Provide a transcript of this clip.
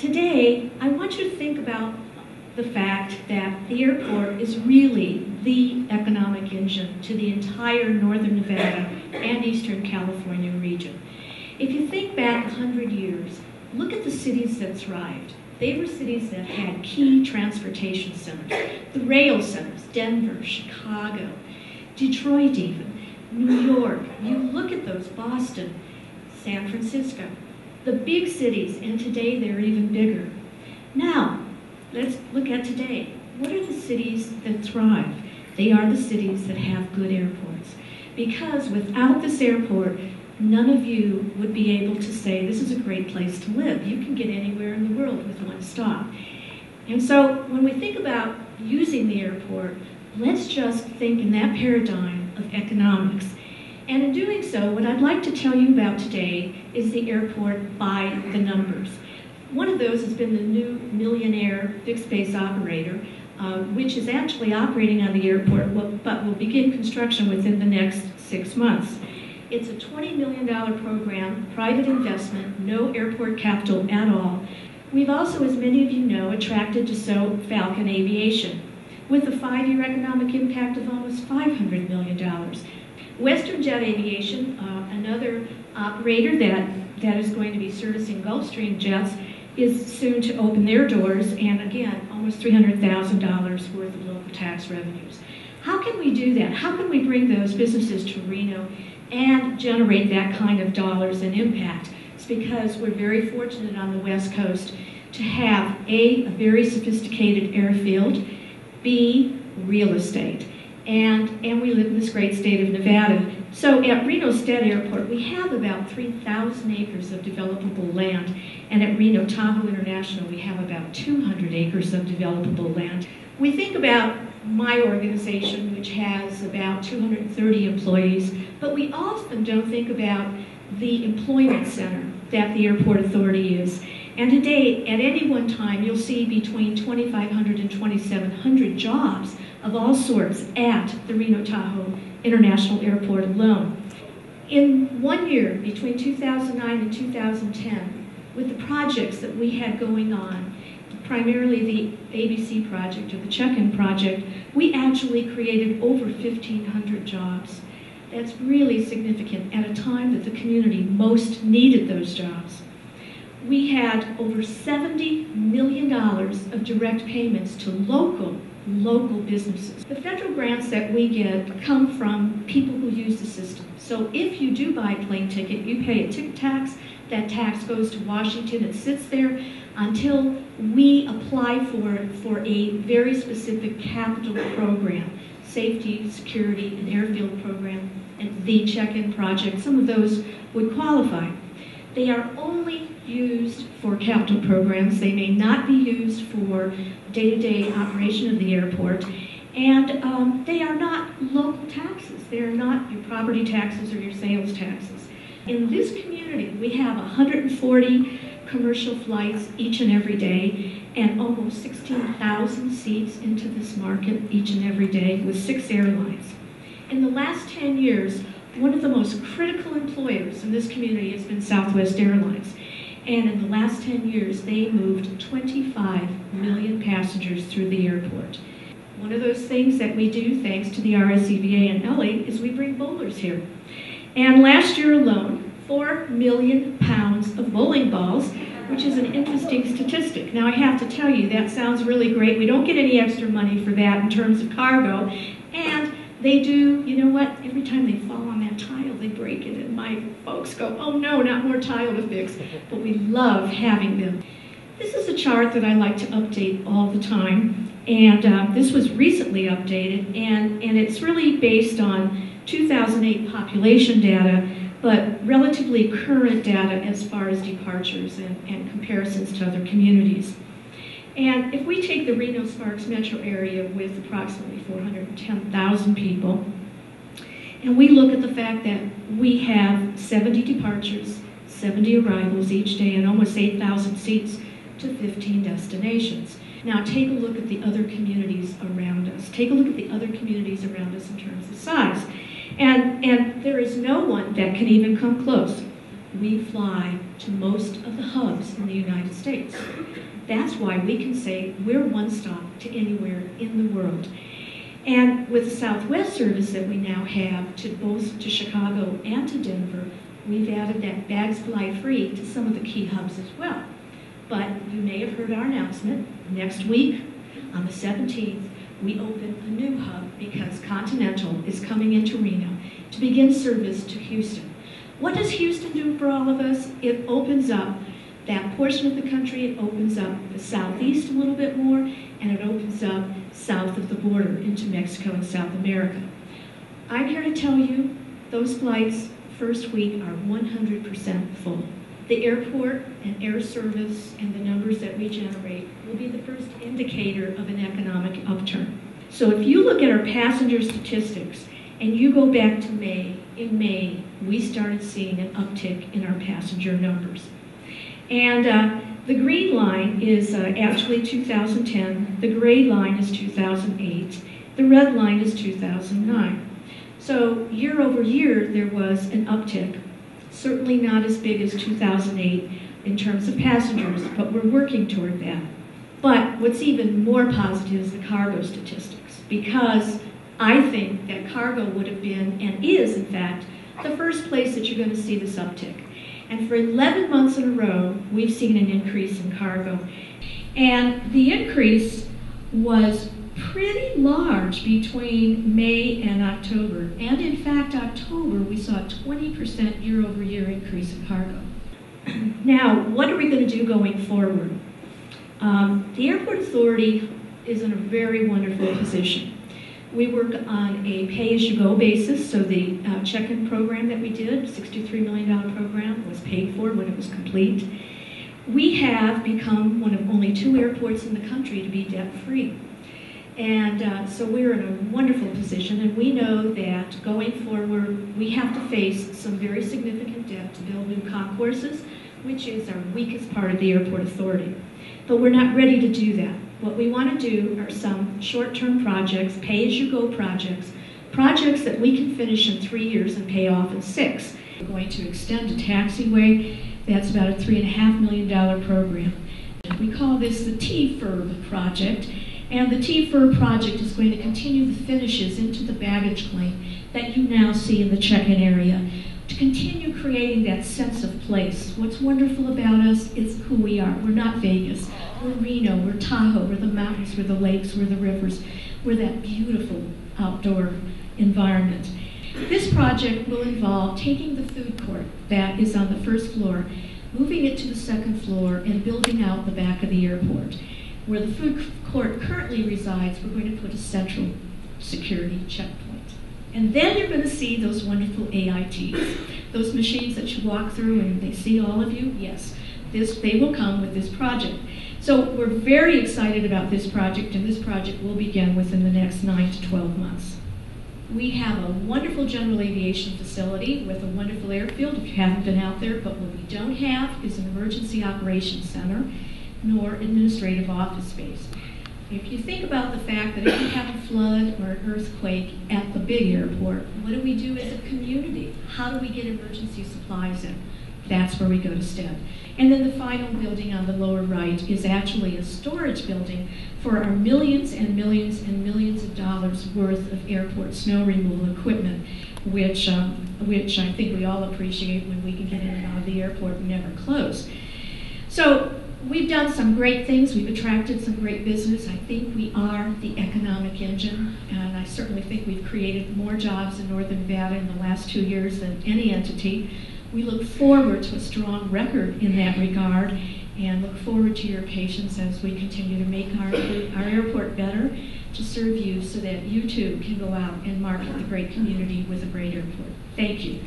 today, I want you to think about the fact that the airport is really the economic engine to the entire northern Nevada and eastern California region. If you think back 100 years, look at the cities that thrived. They were cities that had key transportation centers. The rail centers, Denver, Chicago, Detroit even, New York. You look at those, Boston, San Francisco, the big cities, and today they're even bigger. Now, let's look at today. What are the cities that thrive? They are the cities that have good airports. Because without this airport, none of you would be able to say, this is a great place to live. You can get anywhere in the world with one stop. And so when we think about using the airport, let's just think in that paradigm of economics. And in doing so, what I'd like to tell you about today is the airport by the numbers. One of those has been the new millionaire fixed base operator, which is actually operating on the airport, but will begin construction within the next 6 months. It's a $20 million program, private investment, no airport capital at all. We've also, as many of you know, attracted Dassault Falcon Aviation, with a 5-year economic impact of almost $500 million. Western Jet Aviation, another operator that is going to be servicing Gulfstream jets, is soon to open their doors, and again, almost $300,000 worth of local tax revenues. How can we do that? How can we bring those businesses to Reno and generate that kind of dollars and impact? It's because we're very fortunate on the West Coast to have A, very sophisticated airfield, B, real estate, and we live in this great state of Nevada. So at Reno Stead Airport, we have about 3,000 acres of developable land, and at Reno Tahoe International, we have about 200 acres of developable land. We think about my organization, which has about 230 employees, but we often don't think about the employment center that the airport authority is. And today, at any one time, you'll see between 2,500 and 2,700 jobs of all sorts at the Reno Tahoe International Airport alone. In 1 year, between 2009 and 2010, with the projects that we had going on, primarily the ABC project or the check-in project, we actually created over 1,500 jobs. That's really significant at a time that the community most needed those jobs. We had over $70 million of direct payments to local businesses. The federal grants that we get come from people who use the system. So if you do buy a plane ticket, you pay a ticket tax. That tax goes to Washington. It sits there until we apply for a very specific capital program, safety, security, and airfield program, and the check-in project. Some of those would qualify. They are only used for capital programs. They may not be used for day-to-day operation of the airport. And they are not local taxes. They are not your property taxes or your sales taxes. In this community, we have 140 commercial flights each and every day, and almost 16,000 seats into this market each and every day with 6 airlines. In the last 10 years, one of the most critical employers in this community has been Southwest Airlines. And in the last 10 years, they moved 25 million passengers through the airport. One of those things that we do, thanks to the RSCVA and LA, is we bring bowlers here. And last year alone, 4 million pounds of bowling balls, which is an interesting statistic. Now I have to tell you, that sounds really great. We don't get any extra money for that in terms of cargo. And they do, you know what, every time they fall on that tile, they break it. And my folks go, oh no, not more tile to fix. But we love having them. This is a chart that I like to update all the time. And this was recently updated. And it's really based on 2008 population data, but relatively current data as far as departures and comparisons to other communities. And if we take the Reno-Sparks metro area with approximately 410,000 people, and we look at the fact that we have 70 departures, 70 arrivals each day, and almost 8,000 seats to 15 destinations. Now take a look at the other communities around us. Take a look at the other communities around us in terms of size. And there is no one that can even come close. We fly to most of the hubs in the United States. That's why we can say we're one stop to anywhere in the world. And with the Southwest service that we now have to both to Chicago and to Denver, we've added that bags fly free to some of the key hubs as well. But you may have heard our announcement. Next week, on the 17th, we open a new hub because Continental is coming into Reno to begin service to Houston. What does Houston do for all of us? It opens up that portion of the country. It opens up the southeast a little bit more, and it opens up south of the border into Mexico and South America. I'm here to tell you those flights first week are 100% full. The airport and air service and the numbers that we generate will be the first indicator of an economic upturn. So if you look at our passenger statistics and you go back to May, in May we started seeing an uptick in our passenger numbers. And the green line is actually 2010, the gray line is 2008, the red line is 2009. So year over year there was an uptick. Certainly not as big as 2008 in terms of passengers, but we're working toward that. But what's even more positive is the cargo statistics, because I think that cargo would have been, and is in fact, the first place that you're going to see this uptick. And for 11 months in a row, we've seen an increase in cargo. And the increase was pretty large between May and October. And in fact, October, we saw a 20% year-over-year increase in cargo. Now, what are we going to do going forward? The Airport Authority is in a very wonderful position. We work on a pay-as-you-go basis, so the check-in program that we did, $63 million program, was paid for when it was complete. We have become one of only 2 airports in the country to be debt-free. And so we're in a wonderful position, and we know that going forward, we have to face some very significant debt to build new concourses, which is our weakest part of the Airport Authority. But we're not ready to do that. What we want to do are some short-term projects, pay-as-you-go projects, projects that we can finish in 3 years and pay off in 6. We're going to extend a taxiway. That's about a $3.5 million program. We call this the TFIRB project. And the TFIRB project is going to continue the finishes into the baggage claim that you now see in the check-in area to continue creating that sense of place. What's wonderful about us is who we are. We're not Vegas. We're Reno. We're Tahoe. We're the mountains. We're the lakes. We're the rivers. We're that beautiful outdoor environment. This project will involve taking the food court that is on the first floor, moving it to the second floor, and building out the back of the airport. Where the food court currently resides, we're going to put a central security checkpoint. And then you're going to see those wonderful AITs, those machines that you walk through and they see all of you. Yes, they will come with this project. So we're very excited about this project, and this project will begin within the next 9 to 12 months. We have a wonderful general aviation facility with a wonderful airfield, if you haven't been out there, but what we don't have is an emergency operations center, nor administrative office space. If you think about the fact that if you have a flood or an earthquake at the big airport, what do we do as a community? How do we get emergency supplies in? That's where we go to STED. And then the final building on the lower right is actually a storage building for our millions and millions and millions of dollars worth of airport snow removal equipment, which I think we all appreciate when we can get in and out of the airport and never close. So we've done some great things. We've attracted some great business. I think we are the economic engine, and I certainly think we've created more jobs in Northern Nevada in the last 2 years than any entity. We look forward to a strong record in that regard, and look forward to your patience as we continue to make our airport better to serve you so that you too can go out and market the great community with a great airport. Thank you.